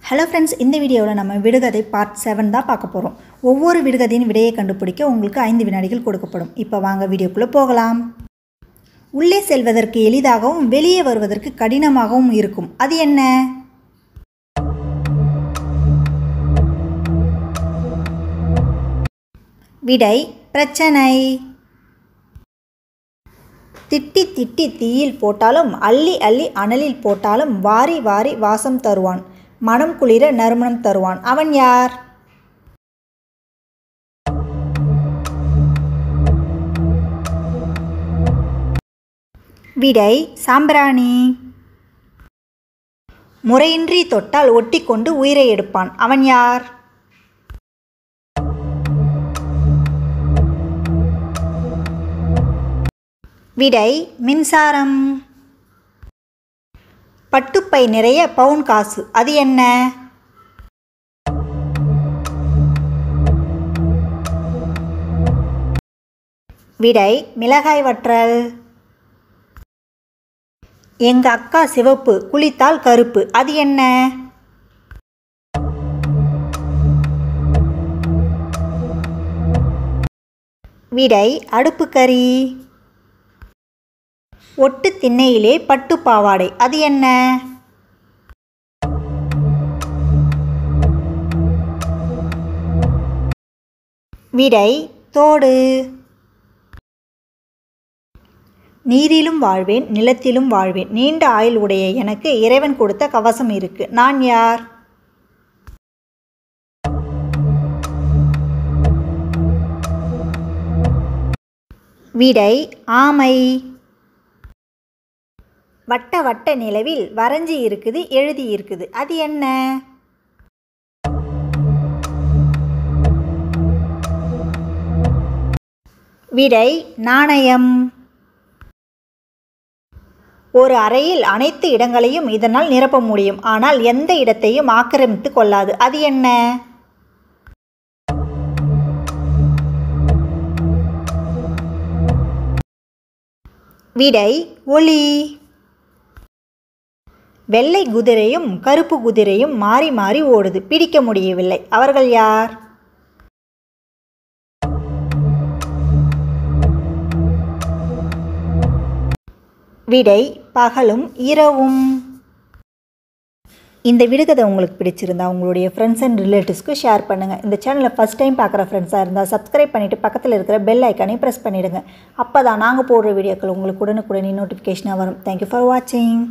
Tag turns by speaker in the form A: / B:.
A: Hello friends, இந்த வீடியோவில் நம்ம விடுகதை பார்ட் 7 தான் பார்க்க போகிறோம். ஒவ்வொரு விடுகதையின் விடையை கண்டுபிடிக்க உங்களுக்கு 5 வினாடிகள் கொடுக்கப்படும். இப்போ வாங்க வீடியோக்குள்ளே போகலாம். உள்ளே செல்வதற்கு எளிதாகவும் வெளியே வருவதற்கு கடினமாகவும் இருக்கும். அது என்ன? விடை பிரச்சனை. திட்டி திட்டி தீயில் போட்டாலும் அள்ளி அள்ளி அனலில் போட்டாலும் வாரி வாரி வாசம் தருவான், மனம் குளிர நறுமணம் தருவான். அவன் யார்? விடை சாம்பிராணி. முறையின்றி தொட்டால் ஒட்டிக்கொண்டு உயிரை எடுப்பான். அவன் யார்? விடை மின்சாரம். பட்டுப்பை நிறைய பவுன் காசு. அது என்ன? விடை மிளகாய் வற்றல். எங்க அக்கா சிவப்பு, குளித்தால் கருப்பு. அது என்ன? விடை அடுப்புக்கறி. ஒட்டு திண்ணையிலே பட்டு பாவாடை. அது என்ன? விடை தோடு. நீரிலும் வாழ்வேன், நிலத்திலும் வாழ்வேன், நீண்ட ஆயுள் உடைய எனக்கு இறைவன் கொடுத்த கவசம் இருக்கு. நான் யார்? விடை ஆமை. வட்ட வட்ட நிலவில் வரைஞ்சி இருக்குது, எழுதி இருக்குது. அது என்ன? விடை நாணயம். ஒரு அறையில் அனைத்து இடங்களையும் இதனால் நிரப்ப முடியும், ஆனால் எந்த இடத்தையும் ஆக்கிரமித்து கொள்ளாது. அது என்ன? விடை ஒளி. வெள்ளை குதிரையும் கருப்பு குதிரையும் மாறி மாறி ஓடுது, பிடிக்க முடியவில்லை. அவர்கள் யார்? விடை பகலும் இரவும். இந்த விடுகதை உங்களுக்கு பிடிச்சிருந்தா உங்களுடைய ஃப்ரெண்ட்ஸ் அண்ட் ரிலேட்டிவ்ஸ்க்கு ஷேர் பண்ணுங்கள். இந்த சேனலை ஃபஸ்ட் டைம் பார்க்குற ஃப்ரெண்ட்ஸாக இருந்தால் சப்ஸ்கிரைப் பண்ணிவிட்டு பக்கத்தில் இருக்கிற பெல் ஐக்கானை ப்ரெஸ் பண்ணிவிடுங்க. அப்போ தான் நாங்கள் போடுற வீடியோக்கள் உங்களுக்கு உடனுக்குடனே நோட்டிஃபிகேஷனாக வரும். தேங்க்யூ ஃபார் வாட்சிங்.